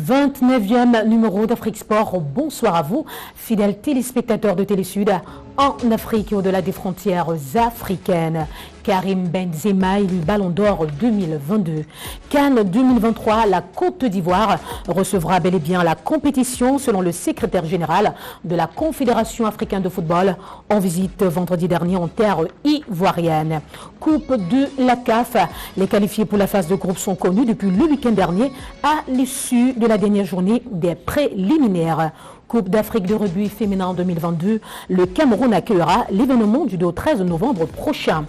29e numéro d'Afrique Sport. Bonsoir à vous, fidèles téléspectateurs de Télésud, en Afrique et au-delà des frontières africaines. Karim Benzema élu Ballon d'Or 2022. Cannes 2023, la Côte d'Ivoire recevra bel et bien la compétition selon le secrétaire général de la Confédération africaine de football en visite vendredi dernier en terre ivoirienne. Coupe de la CAF, les qualifiés pour la phase de groupe sont connus depuis le week-end dernier à l'issue de la dernière journée des préliminaires. Coupe d'Afrique de rugby féminin 2022, le Cameroun accueillera l'événement du 2 au 13 novembre prochain.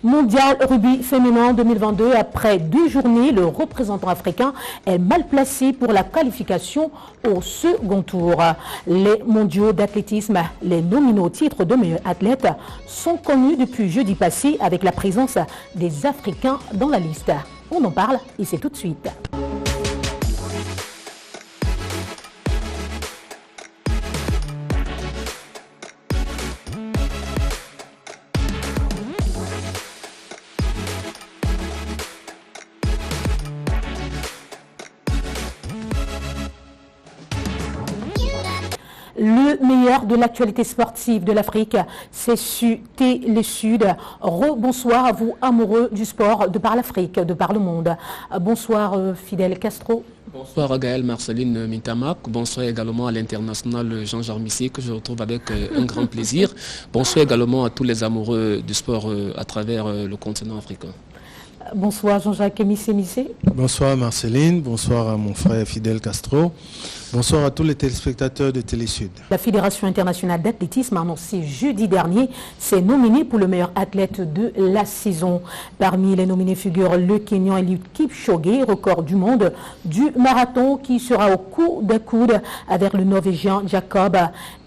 Mondial rugby féminin 2022, après 2 journées, le représentant africain est mal placé pour la qualification au second tour. Les mondiaux d'athlétisme, les nominés au titre de meilleur athlète, sont connus depuis jeudi passé avec la présence des Africains dans la liste. On en parle et c'est tout de suite. Le meilleur de l'actualité sportive de l'Afrique, c'est sur Télésud. Rebonsoir à vous, amoureux du sport de par l'Afrique, de par le monde. Bonsoir, Fidel Castro. Bonsoir à Gaël Marceline Mintamac. Bonsoir également à l'international Jean-Jacques Missé, que je retrouve avec un grand plaisir. Bonsoir également à tous les amoureux du sport à travers le continent africain. Bonsoir Jean-Jacques Missé. Bonsoir Marceline, bonsoir à mon frère Fidel Castro. Bonsoir à tous les téléspectateurs de Télésud. La Fédération internationale d'athlétisme a annoncé jeudi dernier ses nominés pour le meilleur athlète de la saison. Parmi les nominés figurent le Kenyan Eliud Kipchoge, record du monde du marathon, qui sera au coude à coude avec le Norvégien Jacob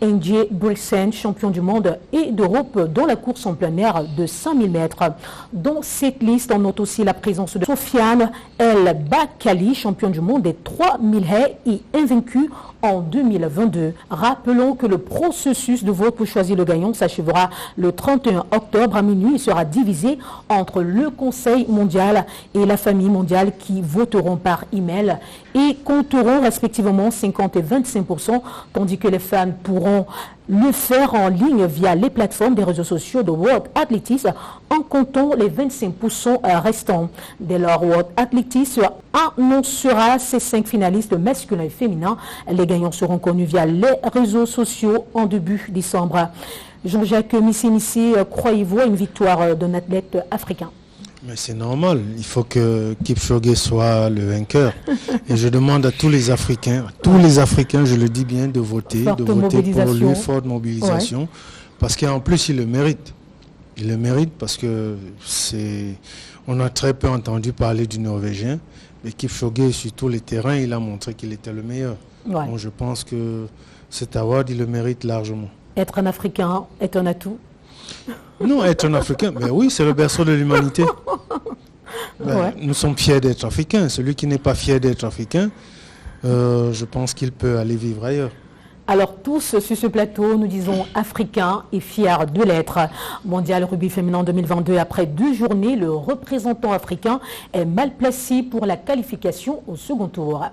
Ingebrigtsen, champion du monde et d'Europe dans la course en plein air de 5000 mètres. Dans cette liste, on note aussi la présence de Sofiane El Bakkali, champion du monde des 3000 haies et invaincu en 2022. Rappelons que le processus de vote pour choisir le gagnant s'achèvera le 31 octobre à minuit et sera divisé entre le Conseil mondial et la famille mondiale qui voteront par email et compteront respectivement 50 et 25%, tandis que les fans pourront le faire en ligne via les plateformes des réseaux sociaux de World Athletics en comptant les 25% restants. Dès lors, World Athletics annoncera ses 5 finalistes masculins et féminins. Les gagnants seront connus via les réseaux sociaux en début décembre. Jean-Jacques Missé, croyez-vous à une victoire d'un athlète africain? Mais c'est normal, il faut que Kipchoge soit le vainqueur. Et je demande à tous les Africains, je le dis bien, de voter pour lui, forte mobilisation, ouais. Parce qu'en plus il le mérite. Il le mérite parce que on a très peu entendu parler du Norvégien, mais Kipchoge sur tous les terrains, il a montré qu'il était le meilleur. Ouais. Donc je pense que cet award, il le mérite largement. Être un Africain est un atout? Non, être un Africain, mais oui, c'est le berceau de l'humanité. Ouais. Nous sommes fiers d'être Africains. Celui qui n'est pas fier d'être Africain, je pense qu'il peut aller vivre ailleurs. Alors tous sur ce plateau, nous disons africains et fiers de l'être. Mondial rugby féminin 2022, après 2 journées, le représentant africain est mal placé pour la qualification au second tour.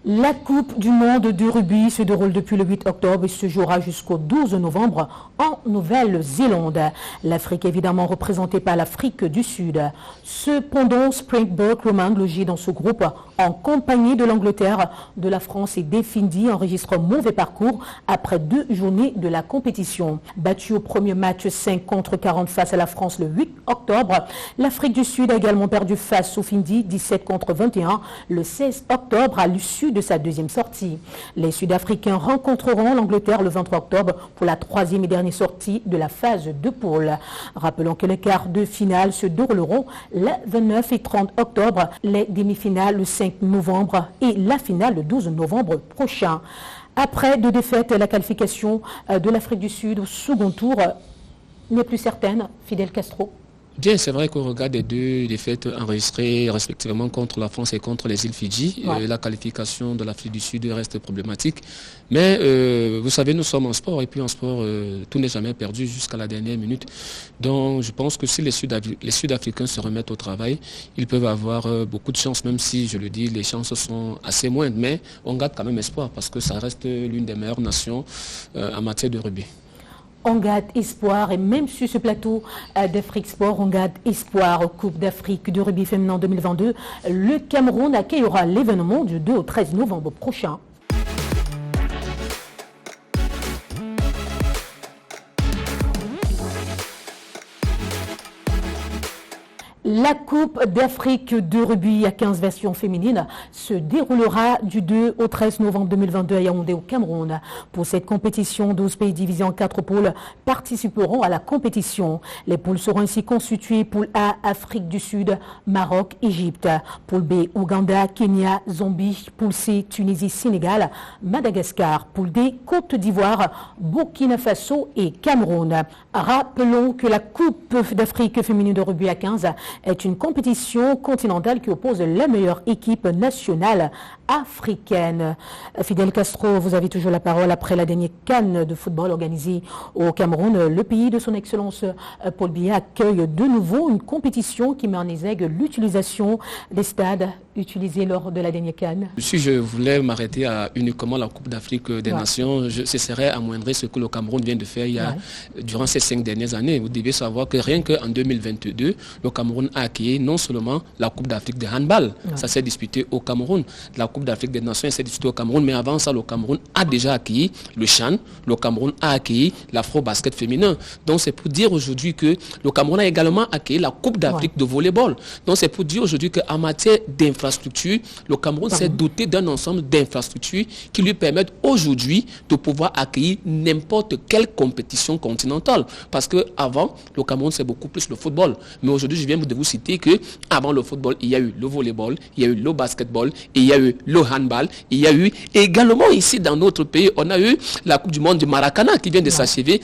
La Coupe du monde de rugby se déroule depuis le 8 octobre et se jouera jusqu'au 12 novembre en Nouvelle-Zélande. L'Afrique est évidemment représentée par l'Afrique du Sud. Cependant, Springbok Roman, logé dans ce groupe en compagnie de l'Angleterre, de la France et des Fidji, enregistre un mauvais parcours après 2 journées de la compétition. Battu au premier match 5-40 face à la France le 8 octobre, l'Afrique du Sud a également perdu face aux Fidji 17-21 le 16 octobre à l'issue de sa deuxième sortie. Les Sud-Africains rencontreront l'Angleterre le 23 octobre pour la 3e et dernière sortie de la phase de poule. Rappelons que les quarts de finale se dérouleront le 29 et 30 octobre, les demi-finales le 5 novembre et la finale le 12 novembre prochain. Après 2 défaites, la qualification de l'Afrique du Sud au second tour n'est plus certaine. Fidel Castro. Bien, c'est vrai qu'au regard des deux défaites enregistrées respectivement contre la France et contre les îles Fidji, la qualification de l'Afrique du Sud reste problématique. Mais vous savez, nous sommes en sport et puis en sport, tout n'est jamais perdu jusqu'à la dernière minute. Donc je pense que si les Sud-Africains se remettent au travail, ils peuvent avoir beaucoup de chance, même si, je le dis, les chances sont assez moindres. Mais on garde quand même espoir parce que ça reste l'une des meilleures nations en matière de rugby. On garde espoir et même sur ce plateau d'Afrique Sport, on garde espoir. Coupe d'Afrique de rugby féminin 2022. Le Cameroun accueillera l'événement du 2 au 13 novembre prochain. La Coupe d'Afrique de rugby à 15 versions féminines se déroulera du 2 au 13 novembre 2022 à Yaoundé au Cameroun. Pour cette compétition, 12 pays divisés en 4 pôles participeront à la compétition. Les pôles seront ainsi constitués: poule A, Afrique du Sud, Maroc, Égypte. Poule B, Ouganda, Kenya, Zambie. Poule C, Tunisie, Sénégal, Madagascar. Poule D, Côte d'Ivoire, Burkina Faso et Cameroun. Rappelons que la Coupe d'Afrique féminine de rugby à 15 est une compétition continentale qui oppose la meilleure équipe nationale africaine. Fidel Castro, vous avez toujours la parole après la dernière CAN de football organisée au Cameroun. Le pays de son excellence Paul Biya accueille de nouveau une compétition qui met en exergue l'utilisation des stades utilisés lors de la dernière CAN. Si je voulais m'arrêter à uniquement la Coupe d'Afrique des Nations, ce serait amoindrir ce que le Cameroun vient de faire durant ces 5 dernières années. Vous devez savoir que rien qu'en 2022, le Cameroun a accueilli non seulement la Coupe d'Afrique de handball, ça s'est disputé au Cameroun, la Coupe d'Afrique des Nations s'est disputée au Cameroun, mais avant ça, le Cameroun a déjà accueilli le CHAN, le Cameroun a accueilli l'afro-basket féminin. Donc c'est pour dire aujourd'hui que le Cameroun a également accueilli la Coupe d'Afrique de volleyball. Donc c'est pour dire aujourd'hui qu'en matière d'infrastructures, le Cameroun s'est doté d'un ensemble d'infrastructures qui lui permettent aujourd'hui de pouvoir accueillir n'importe quelle compétition continentale. Parce qu'avant, le Cameroun c'est beaucoup plus le football. Mais aujourd'hui, je viens de vous citer qu'avant le football, il y a eu le volleyball, il y a eu le basketball, et il y a eu le handball, il y a eu également ici dans notre pays, on a eu la Coupe du Monde du Maracana qui vient de s'achever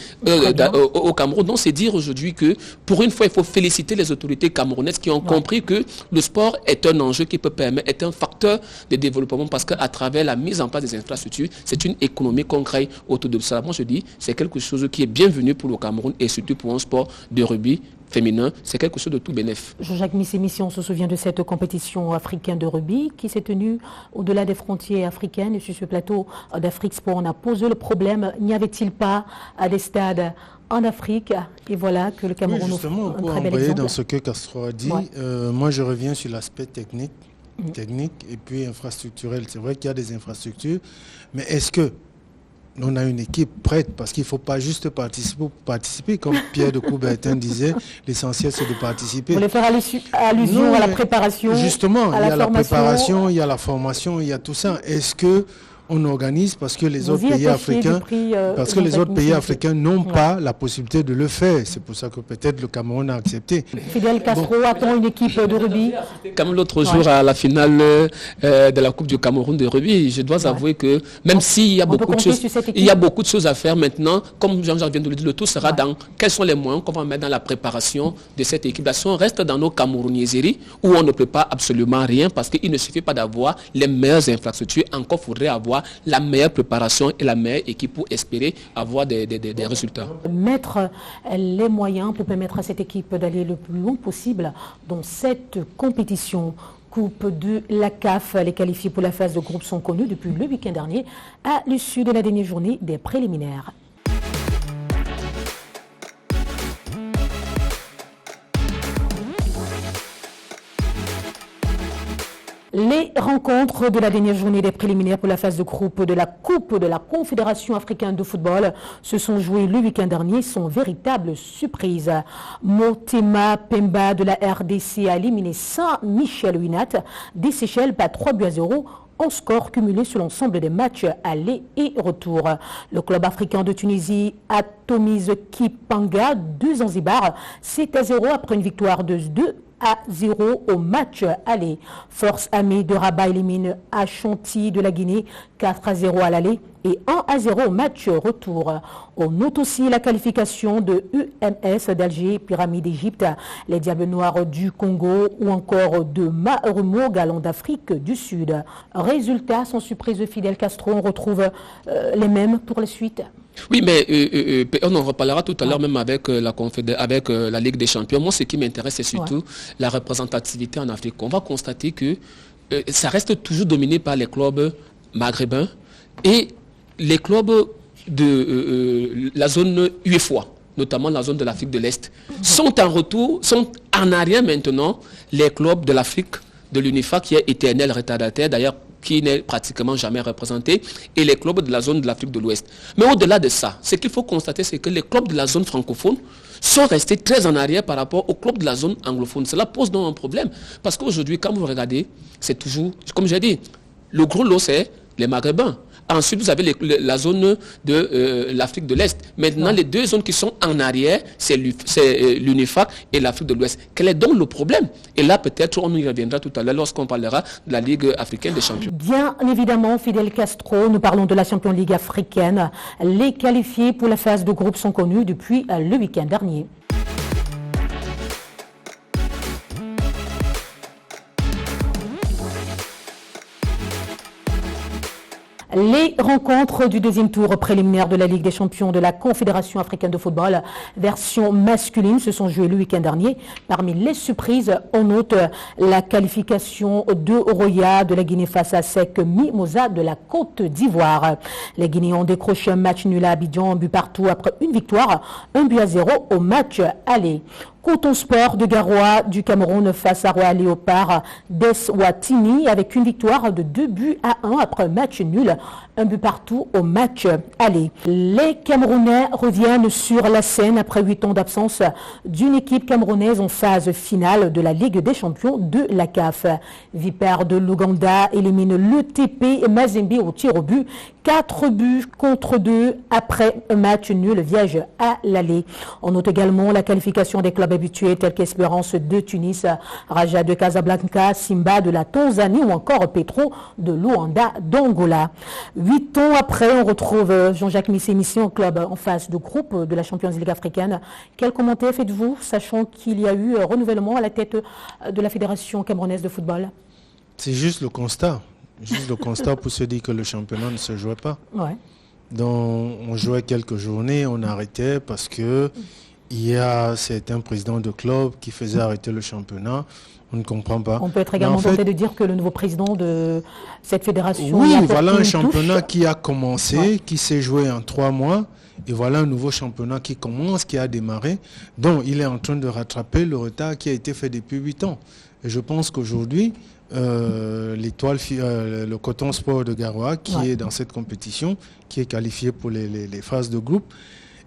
au Cameroun. Donc c'est dire aujourd'hui que pour une fois, il faut féliciter les autorités camerounaises qui ont compris que le sport est un enjeu qui peut permettre, est un facteur de développement parce qu'à travers la mise en place des infrastructures, c'est une économie concrète autour de ça. Moi je dis, c'est quelque chose qui est bienvenu pour le Cameroun et surtout pour un sport de rugby féminin, c'est quelque chose de tout bénef. Jean-Jacques Missémissi, on se souvient de cette compétition africaine de rugby qui s'est tenue au-delà des frontières africaines. Et sur ce plateau d'Afrique Sport, on a posé le problème, n'y avait-il pas des stades en Afrique? Et voilà que le Cameroun offre un très bel exemple. Dans ce que Castro a dit, moi je reviens sur l'aspect technique et puis infrastructurel. C'est vrai qu'il y a des infrastructures, mais est-ce que on a une équipe prête? Parce qu'il ne faut pas juste participer. Comme Pierre de Coubertin disait, l'essentiel c'est de participer. Vous voulez faire allusion à la préparation? Justement, il y a la préparation, il y a la formation, il y a tout ça. Est-ce que on organise parce que les autres pays africains, n'ont pas la possibilité de le faire. C'est pour ça que peut-être le Cameroun a accepté. Fidel Castro attend une équipe de rugby. Comme l'autre jour à la finale de la Coupe du Cameroun de rugby, je dois avouer que même s'il y a beaucoup de choses, à faire maintenant, comme Jean-Jacques vient de le dire, le tout sera dans quels sont les moyens qu'on va mettre dans la préparation de cette équipe. Si on reste dans nos camerounaiseries où on ne prépare absolument rien parce qu'il ne suffit pas d'avoir les meilleures infrastructures, encore faudrait avoir la meilleure préparation et la meilleure équipe pour espérer avoir des résultats. Mettre les moyens pour permettre à cette équipe d'aller le plus loin possible dans cette compétition. Coupe de la CAF, les qualifiés pour la phase de groupe sont connus depuis le week-end dernier à l'issue de la dernière journée des préliminaires. Les rencontres de la dernière journée des préliminaires pour la phase de groupe de la Coupe de la Confédération africaine de football se sont jouées le week-end dernier sans véritable surprise. Motema Pemba de la RDC a éliminé Saint-Michel-Winat des Seychelles par 3-0 en score cumulé sur l'ensemble des matchs aller et retour. Le club africain de Tunisie atomise Kipanga de Zanzibar 7-0 après une victoire de 2 1-0 au match aller. Force Armée de Rabat élimine Ashanti de la Guinée 4-0 à l'aller et 1-0 au match retour. On note aussi la qualification de UMS d'Alger, Pyramide d'Égypte, les Diables Noirs du Congo ou encore de Marumo, Galon d'Afrique du Sud. Résultat, sans surprise, Fidel Castro, on retrouve les mêmes pour la suite. Oui, mais on en reparlera tout à l'heure même avec la Ligue des Champions. Moi, ce qui m'intéresse, c'est surtout la représentativité en Afrique. On va constater que ça reste toujours dominé par les clubs maghrébins et les clubs de la zone UEFOA, notamment la zone de l'Afrique de l'Est, sont en arrière maintenant, les clubs de l'Afrique de l'UNIFA qui est éternel retardataire, d'ailleurs qui n'est pratiquement jamais représenté, et les clubs de la zone de l'Afrique de l'Ouest. Mais au-delà de ça, ce qu'il faut constater, c'est que les clubs de la zone francophone sont restés très en arrière par rapport aux clubs de la zone anglophone. Cela pose donc un problème, parce qu'aujourd'hui, quand vous regardez, c'est toujours, comme j'ai dit, le gros lot, c'est les Maghrébins. Ensuite, vous avez la zone de l'Afrique de l'Est. Maintenant, les deux zones qui sont en arrière, c'est l'UNIFAC et l'Afrique de l'Ouest. Quel est donc le problème? Et là, peut-être, on y reviendra tout à l'heure lorsqu'on parlera de la Ligue africaine des champions. Bien évidemment, Fidel Castro, nous parlons de la Champions League africaine. Les qualifiés pour la phase de groupe sont connus depuis le week-end dernier. Les rencontres du deuxième tour préliminaire de la Ligue des champions de la Confédération africaine de football, version masculine, se sont jouées le week-end dernier. Parmi les surprises, on note la qualification de Oroya de la Guinée face à Sec Mimosa de la Côte d'Ivoire. Les Guinéens ont décroché un match nul à Abidjan, un but partout après une victoire, 1-0 au match aller. Coton Sport de Garoua du Cameroun face à Royal Léopard d'Eswatini avec une victoire de 2-1 après un match nul, un but partout au match aller. Les Camerounais reviennent sur la scène après 8 ans d'absence d'une équipe camerounaise en phase finale de la Ligue des champions de la CAF. Vipère de l'Ouganda élimine l'ETP Mazembe au tir au but, 4-2 après un match nul vierge à l'aller. On note également la qualification des clubs habitués tels qu'Espérance de Tunis, Raja de Casablanca, Simba de la Tanzanie ou encore Petro de Luanda d'Angola. 8 ans après, on retrouve Jean-Jacques Missé au club en phase de groupe de la Champions League africaine. Quel commentaire faites-vous, sachant qu'il y a eu renouvellement à la tête de la Fédération camerounaise de football? C'est juste le constat. Juste le constat pour se dire que le championnat ne se jouait pas. Ouais. Donc, on jouait quelques journées, on arrêtait parce que il y a certains présidents de clubs qui faisaient arrêter le championnat. On ne comprend pas. On peut être également tenté de dire que le nouveau président de cette fédération... Oui, voilà un championnat qui a commencé, qui s'est joué en 3 mois. Et voilà un nouveau championnat qui commence, qui a démarré. Donc, il est en train de rattraper le retard qui a été fait depuis 8 ans. Et je pense qu'aujourd'hui, le Coton Sport de Garoua, qui est dans cette compétition, qui est qualifié pour les phases de groupe,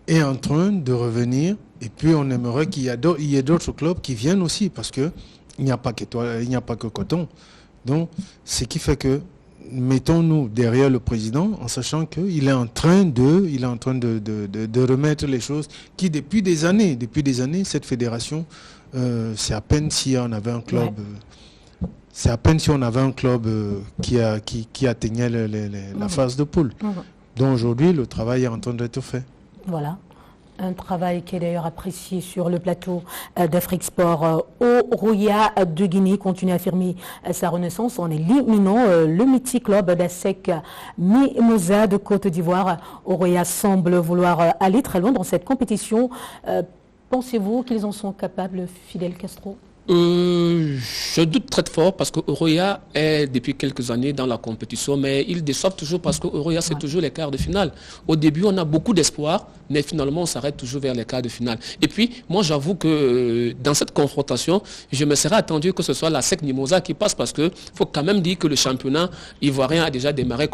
est en train de revenir. Et puis, on aimerait qu'il y ait d'autres clubs qui viennent aussi, parce que il n'y a pas que Coton. Donc, ce qui fait que mettons-nous derrière le président en sachant qu'il est en train de remettre les choses qui, depuis des années, cette fédération, c'est à peine si on avait un club... C'est à peine si on avait un club qui atteignait la phase de poule. Donc aujourd'hui, le travail est en train d'être fait. Voilà. Un travail qui est d'ailleurs apprécié sur le plateau d'Afrique Sport. Oroya de Guinée continue à affirmer sa renaissance en éliminant le mythique club d'Asec Mimosa de Côte d'Ivoire. Oroya semble vouloir aller très loin dans cette compétition. Pensez-vous qu'ils en sont capables, Fidel Castro? Je doute très fort parce que Oroya est depuis quelques années dans la compétition, mais ils déçoivent toujours parce que Oroya c'est toujours les quarts de finale. Au début, on a beaucoup d'espoir, mais finalement, on s'arrête toujours vers les quarts de finale. Et puis, moi, j'avoue que dans cette confrontation, je me serais attendu que ce soit la SEC Mimosa qui passe parce qu'il faut quand même dire que le championnat ivoirien a déjà démarré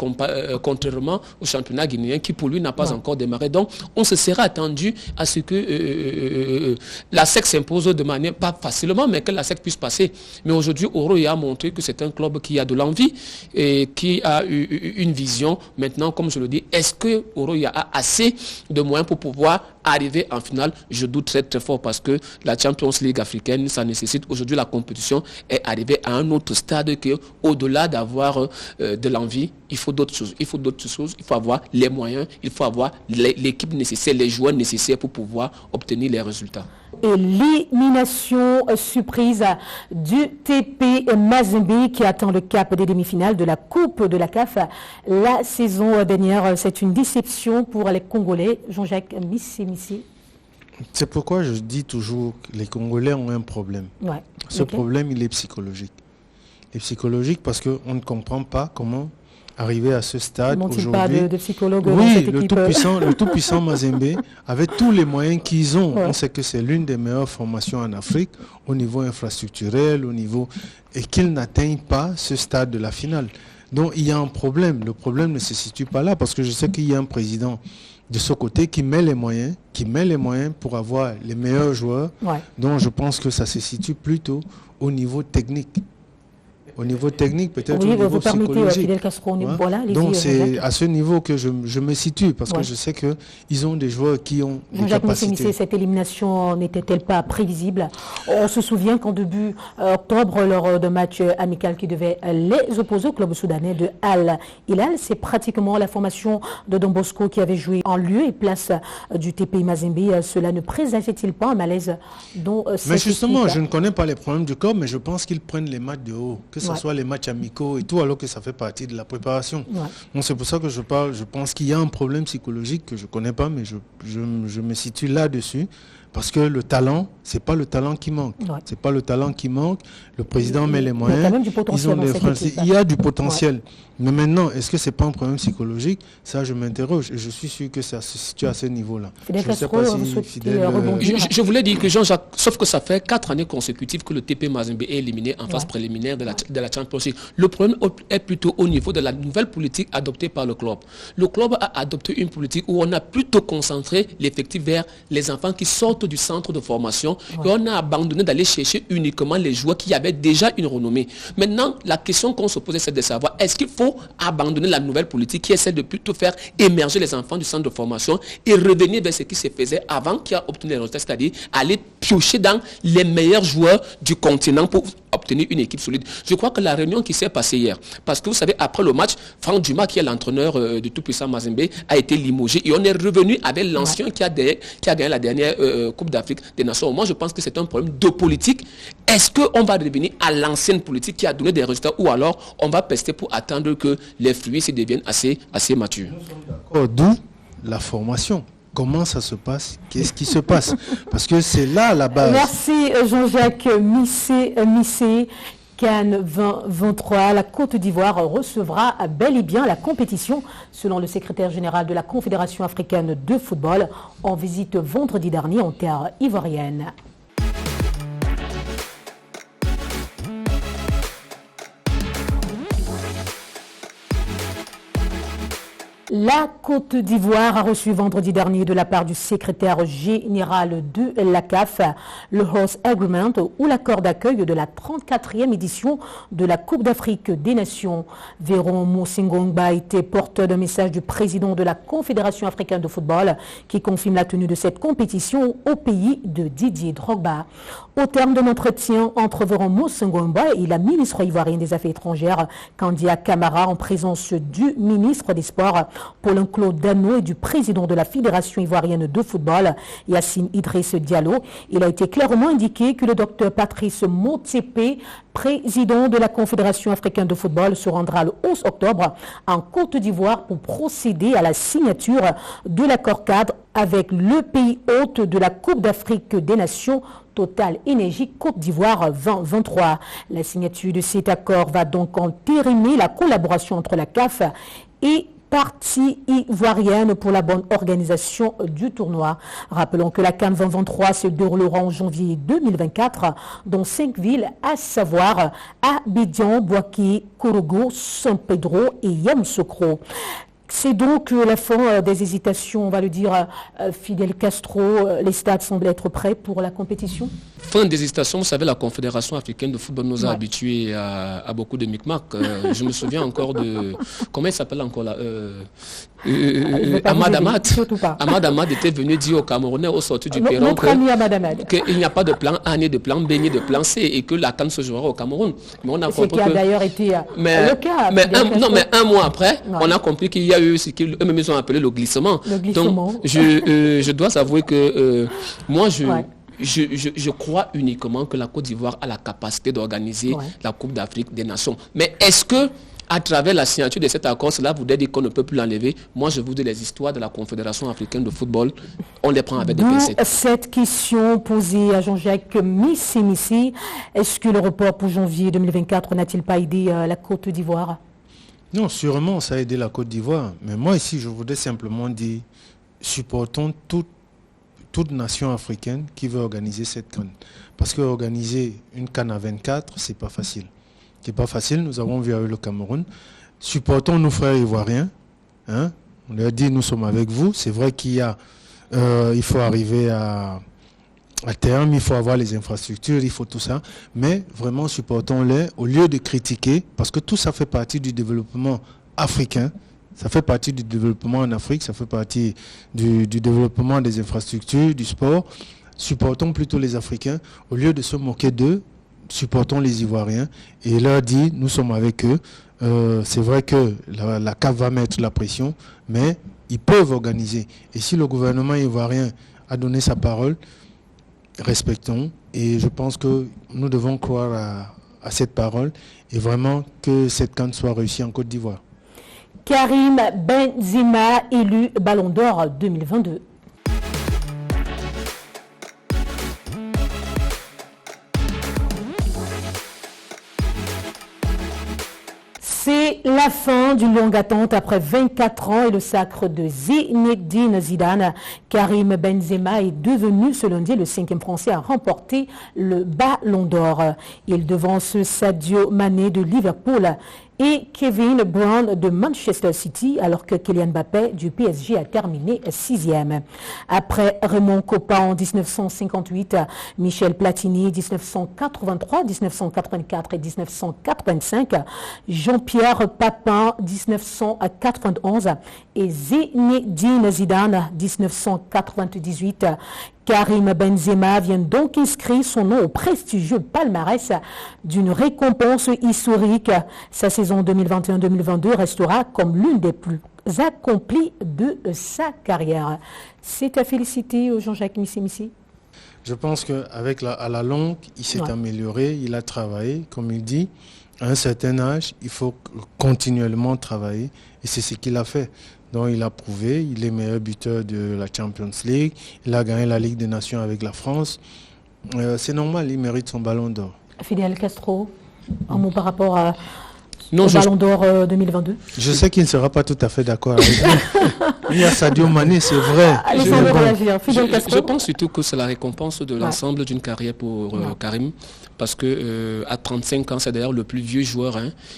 contrairement au championnat guinéen qui, pour lui, n'a pas encore démarré. Donc, on se serait attendu à ce que la SEC s'impose de manière, pas facilement, mais que la SEC puisse passer. Mais aujourd'hui, Oroya a montré que c'est un club qui a de l'envie et qui a une vision. Maintenant, comme je le dis, est-ce que Oroya a assez de moyens pour pouvoir arriver en finale? Je doute très très fort parce que la Champions League africaine, ça nécessite aujourd'hui la compétition est arrivée à un autre stade que au-delà d'avoir de l'envie, il faut d'autres choses. Il faut d'autres choses. Il faut avoir les moyens, il faut avoir l'équipe nécessaire, les joueurs nécessaires pour pouvoir obtenir les résultats. Et l'élimination surprise du TP Mazembe qui attend le cap des demi-finales de la Coupe de la CAF la saison dernière. C'est une déception pour les Congolais. Jean-Jacques Missé. C'est pourquoi je dis toujours que les Congolais ont un problème. Ouais. Ce problème, il est psychologique. Il est psychologique parce qu'on ne comprend pas comment arriver à ce stade aujourd'hui. Pas de psychologue oui, dans cette le équipe. tout-puissant Mazembe, avec tous les moyens qu'ils ont, on sait que c'est l'une des meilleures formations en Afrique, au niveau infrastructurel, et qu'ils n'atteignent pas ce stade de la finale. Donc il y a un problème. Le problème ne se situe pas là, parce que je sais qu'il y a un président de ce côté qui met les moyens pour avoir les meilleurs joueurs. Ouais. Donc je pense que ça se situe plutôt au niveau technique. Au niveau technique, peut-être au niveau psychologique. Donc c'est à ce niveau que je me situe, parce que je sais qu'ils ont des joueurs qui ont des capacités. Cette élimination n'était-elle pas prévisible? On se souvient qu'en début octobre, lors d'un match amical qui devait les opposer au club soudanais de Al Hilal, c'est pratiquement la formation de Don Bosco qui avait joué en lieu et place du TP Mazembe. Cela ne présageait-il pas un malaise dont Mais justement, je ne connais pas les problèmes du club, mais je pense qu'ils prennent les matchs de haut, que ce soit les matchs amicaux et tout, alors que ça fait partie de la préparation. Donc c'est pour ça que je parle. Je pense qu'il y a un problème psychologique que je ne connais pas, mais je me situe là-dessus. Parce que le talent, c'est pas le talent qui manque. C'est pas le talent qui manque. Le président met les moyens. Il y a quand même du potentiel. Il y a du potentiel. Mais maintenant, est-ce que c'est pas un problème psychologique? Ça, je m'interroge. Et je suis sûr que ça se situe à ce niveau-là. Je voulais dire que Jean-Jacques, sauf que ça fait 4 années consécutives que le TP Mazembe est éliminé en phase préliminaire de la Champions League. Le problème est plutôt au niveau de la nouvelle politique adoptée par le club. Le club a adopté une politique où on a plutôt concentré l'effectif vers les enfants qui sortent du centre de formation et on a abandonné d'aller chercher uniquement les joueurs qui avaient déjà une renommée. Maintenant, la question qu'on se posait, c'est de savoir est-ce qu'il faut abandonner la nouvelle politique qui essaie de plutôt faire émerger les enfants du centre de formation et revenir vers ce qui se faisait avant qui a obtenu les résultats, c'est-à-dire aller piocher dans les meilleurs joueurs du continent pour obtenir une équipe solide. Je crois que la réunion qui s'est passée hier, parce que vous savez, après le match, Franck Dumas, qui est l'entraîneur du tout-puissant Mazembe, a été limogé et on est revenu avec l'ancien qui a gagné la dernière Coupe d'Afrique des Nations. Moi, je pense que c'est un problème de politique. Est-ce qu'on va revenir à l'ancienne politique qui a donné des résultats ou alors on va pester pour attendre que les fruits se deviennent assez matures? D'où la formation. Comment ça se passe? Qu'est-ce qui se passe? Parce que c'est là la base. Merci Jean-Jacques Missé. Cannes 2023, la Côte d'Ivoire recevra bel et bien la compétition, selon le secrétaire général de la Confédération africaine de football, en visite vendredi dernier en terre ivoirienne. La Côte d'Ivoire a reçu vendredi dernier de la part du secrétaire général de la CAF le Host Agreement ou l'accord d'accueil de la 34e édition de la Coupe d'Afrique des Nations. Véron Moussingongba a été porteur d'un message du président de la Confédération africaine de football qui confirme la tenue de cette compétition au pays de Didier Drogba. Au terme d'un entretien entre Véron Moussingongba et la ministre ivoirienne des Affaires étrangères, Kandia Camara, en présence du ministre des Sports, Paulin-Claude Dano, et du président de la Fédération ivoirienne de football, Yassine Idriss Diallo, il a été clairement indiqué que le docteur Patrice Motsepe, président de la Confédération africaine de football, se rendra le 11 octobre en Côte d'Ivoire pour procéder à la signature de l'accord cadre avec le pays hôte de la Coupe d'Afrique des Nations, Total Énergie Côte d'Ivoire 2023. La signature de cet accord va donc entériner la collaboration entre la CAF et partie ivoirienne pour la bonne organisation du tournoi. Rappelons que la CAN 2023 se déroulera en janvier 2024 dans 5 villes, à savoir Abidjan, Bouaké, Korogo, San Pedro et Yamoussoukro. C'est donc la fin des hésitations, on va le dire, Fidel Castro. Les stades semblent être prêts pour la compétition. Fin des hésitations, vous savez, la Confédération africaine de football nous a habitués à beaucoup de micmacs. Je me souviens encore de... Comment il s'appelle encore là Ahmad Ahmad. Ahmad Ahmad était venu dire aux Camerounais au sortir du perron qu'il n'y a pas de plan A, ni de plan B, ni de plan C et que la CAN se jouera au Cameroun. Mais on a compris qui a d'ailleurs été le cas. Mais un mois après, on a compris qu'il y a eu ce qu'eux-mêmes ont appelé le glissement. Donc, je dois avouer que moi, je crois uniquement que la Côte d'Ivoire a la capacité d'organiser la Coupe d'Afrique des Nations. Mais est-ce que à travers la signature de cet accord, cela voudrait dire qu'on ne peut plus l'enlever? Moi, je vous dis les histoires de la Confédération africaine de football, on les prend avec des pincettes. Cette question posée à Jean-Jacques Missi, est-ce que le report pour janvier 2024 n'a-t-il pas aidé la Côte d'Ivoire? Non, sûrement, ça a aidé la Côte d'Ivoire. Mais moi, ici, je voudrais simplement dire, supportons toute nation africaine qui veut organiser cette CAN. Parce qu'organiser une CAN à 24, c'est pas facile. C'est pas facile, nous avons vu avec le Cameroun. Supportons nos frères ivoiriens. Hein? On leur dit, nous sommes avec vous. C'est vrai qu'il faut arriver à terme, il faut avoir les infrastructures, il faut tout ça. Mais vraiment, supportons-les au lieu de critiquer, parce que tout ça fait partie du développement africain. Ça fait partie du développement en Afrique, ça fait partie du développement des infrastructures, du sport. Supportons plutôt les Africains. Au lieu de se moquer d'eux, supportons les Ivoiriens et leur dit, nous sommes avec eux. C'est vrai que la CAF va mettre la pression, mais ils peuvent organiser. Et si le gouvernement ivoirien a donné sa parole, respectons. Et je pense que nous devons croire à cette parole et vraiment que cette CAN soit réussie en Côte d'Ivoire. Karim Benzema, élu Ballon d'Or 2022. C'est la fin d'une longue attente après 24 ans et le sacre de Zinedine Zidane. Karim Benzema est devenu ce lundi le 5e Français à remporter le Ballon d'Or. Il devance Sadio Mané de Liverpool et Kevin De Bruyne de Manchester City, alors que Kylian Mbappé du PSG a terminé 6e. Après Raymond Kopa en 1958, Michel Platini 1983, 1984 et 1985, Jean-Pierre Papin 1991 et Zinedine Zidane 1998. Karim Benzema vient donc inscrire son nom au prestigieux palmarès d'une récompense historique. Sa saison 2021-2022 restera comme l'une des plus accomplies de sa carrière. C'est à féliciter Jean-Jacques Missi. Je pense qu'avec à la longue, il s'est amélioré, il a travaillé, comme il dit. À un certain âge, il faut continuellement travailler et c'est ce qu'il a fait. Donc il a prouvé, il est meilleur buteur de la Champions League, il a gagné la Ligue des Nations avec la France. C'est normal, il mérite son Ballon d'Or. Fidel Castro, un mot par rapport au Ballon d'Or 2022. Je sais qu'il ne sera pas tout à fait d'accord avec moi. Il y a Sadio Mané, c'est vrai. Je pense surtout que c'est la récompense de l'ensemble d'une carrière pour Karim. Parce que à 35 ans, c'est d'ailleurs le plus vieux joueur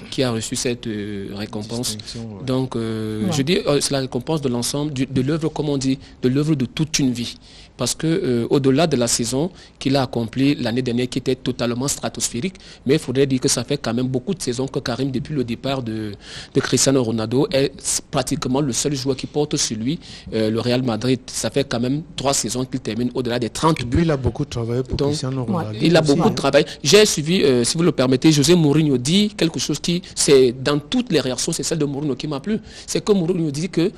qui a reçu cette récompense. Donc, je dis, c'est la récompense de l'ensemble, de l'œuvre, comme on dit, de l'œuvre de toute une vie. Parce que au-delà de la saison qu'il a accomplie l'année dernière, qui était totalement stratosphérique, mais il faudrait dire que ça fait quand même beaucoup de saisons que Karim, depuis le départ de Cristiano Ronaldo, est pratiquement le seul joueur qui porte sur lui le Real Madrid. Ça fait quand même 3 saisons qu'il termine au-delà des 30 buts. Il a beaucoup travaillé pour Cristiano Ronaldo. Il a beaucoup travaillé. J'ai suivi, si vous le permettez, José Mourinho dit quelque chose qui, c'est dans toutes les réactions, c'est celle de Mourinho qui m'a plu. C'est que Mourinho dit que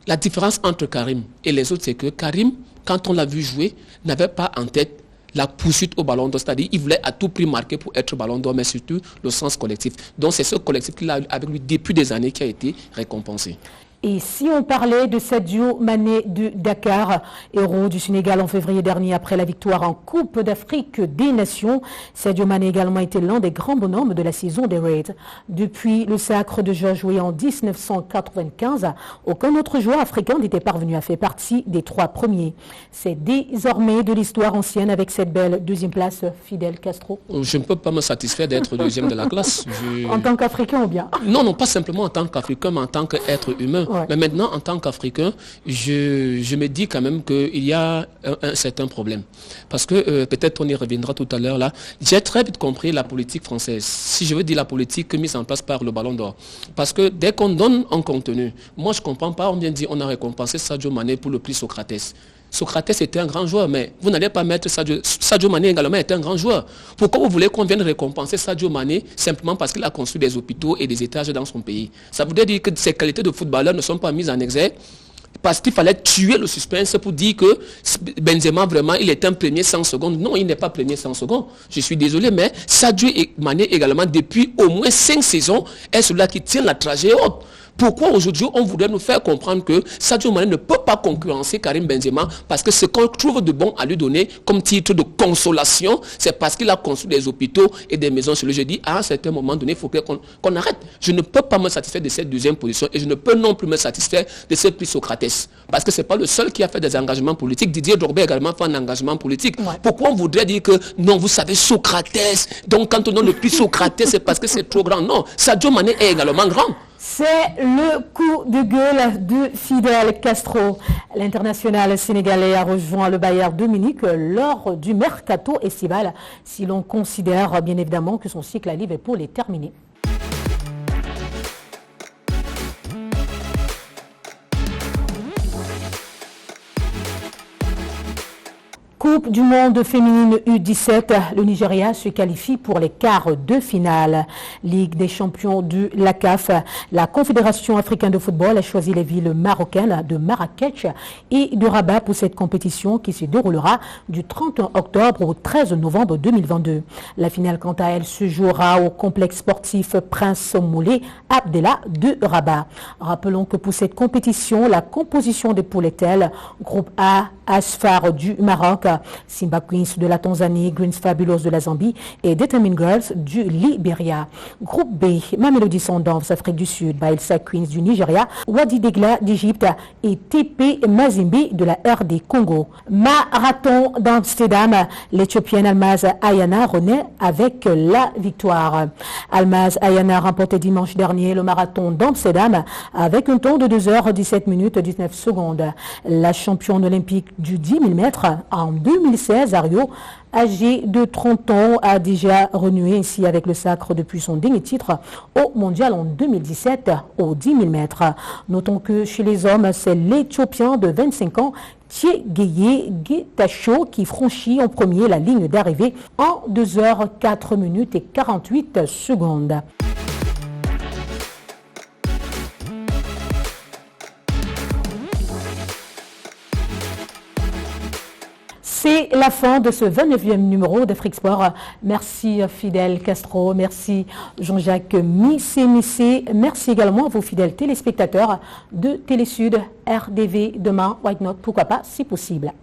la différence entre Karim et les autres, c'est que Karim, quand on l'a vu jouer, n'avait pas en tête la poursuite au Ballon d'Or, c'est-à-dire il voulait à tout prix marquer pour être Ballon d'Or, mais surtout le sens collectif. Donc c'est ce collectif qu'il a avec lui depuis des années qui a été récompensé. Et si on parlait de Sadio Mané de Dakar, héros du Sénégal en février dernier après la victoire en Coupe d'Afrique des Nations, Sadio Mané a également été l'un des grands bonhommes de la saison des Raids. Depuis le sacre de George Weah en 1995, aucun autre joueur africain n'était parvenu à faire partie des 3 premiers. C'est désormais de l'histoire ancienne avec cette belle 2e place, Fidel Castro. Je ne peux pas me satisfaire d'être 2e de la classe. En tant qu'Africain ou bien? Non, pas simplement en tant qu'Africain, mais en tant qu'être humain. Ouais. Mais maintenant, en tant qu'Africain, je me dis quand même qu'il y a un certain problème. Parce que peut-être on y reviendra tout à l'heure là. J'ai très vite compris la politique française. Si je veux dire la politique mise en place par le Ballon d'Or. Parce que dès qu'on donne un contenu, moi je ne comprends pas, on vient dire on a récompensé Sadio Mané pour le prix Socrates. Socrates était un grand joueur, mais vous n'allez pas mettre Sadio Mané également est un grand joueur. Pourquoi vous voulez qu'on vienne récompenser Sadio Mané simplement parce qu'il a construit des hôpitaux et des étages dans son pays? Ça voudrait dire que ses qualités de footballeur ne sont pas mises en exergue parce qu'il fallait tuer le suspense pour dire que Benzema, vraiment, il est un premier 100 secondes. Non, il n'est pas premier 100 secondes. Je suis désolé, mais Sadio Mané également, depuis au moins 5 saisons, est celui-là qui tient la trajectoire haute. Pourquoi aujourd'hui on voudrait nous faire comprendre que Sadio Mané ne peut pas concurrencer Karim Benzema parce que ce qu'on trouve de bon à lui donner comme titre de consolation, c'est parce qu'il a construit des hôpitaux et des maisons sur le. Je dis à un certain moment donné, il faut qu'on arrête. Je ne peux pas me satisfaire de cette deuxième position et je ne peux non plus me satisfaire de ce prix Socrates. Parce que ce n'est pas le seul qui a fait des engagements politiques. Didier Drogba également fait un engagement politique. Ouais. Pourquoi on voudrait dire que non, vous savez, Socrates, donc quand on donne le prix Socrates, c'est parce que c'est trop grand. Non, Sadio Mané est également grand. C'est le coup de gueule de Fidel Castro. L'international sénégalais a rejoint le Bayern de Munich lors du mercato estival, si l'on considère bien évidemment que son cycle à Liverpool est terminé. Coupe du monde féminine U17, le Nigeria se qualifie pour les quarts de finale. Ligue des champions de la CAF, la Confédération africaine de football a choisi les villes marocaines de Marrakech et de Rabat pour cette compétition qui se déroulera du 31 octobre au 13 novembre 2022. La finale, quant à elle, se jouera au complexe sportif Prince Moulay Abdellah de Rabat. Rappelons que pour cette compétition, la composition des poules est telle: groupe A, Asfar du Maroc, Simba Queens de la Tanzanie, Greens Fabulous de la Zambie et Determined Girls du Libéria. Groupe B, Mamelody Sundowns Afrique du Sud, Baelsa Queens du Nigeria, Wadi Degla d'Égypte et TP Mazembe de la RD Congo. Marathon d'Amsterdam, l'Éthiopienne Almaz Ayana renaît avec la victoire. Almaz Ayana remportait dimanche dernier le marathon d'Amsterdam avec un temps de 2h17 minutes 19 secondes. La championne olympique du 10 000 mètres en 2016 à Rio, âgée de 30 ans, a déjà renoué ainsi avec le sacre depuis son dernier titre au mondial en 2017 au 10 000 mètres. Notons que chez les hommes, c'est l'Éthiopien de 25 ans, Thiegeye Getachew, qui franchit en premier la ligne d'arrivée en 2h04 minutes et 48 secondes. C'est la fin de ce 29e numéro d'Afrique Sport. Merci Fidel Castro, merci Jean-Jacques Missé. Merci également à vos fidèles téléspectateurs de Télé Sud, RDV, demain, White Note, pourquoi pas, si possible.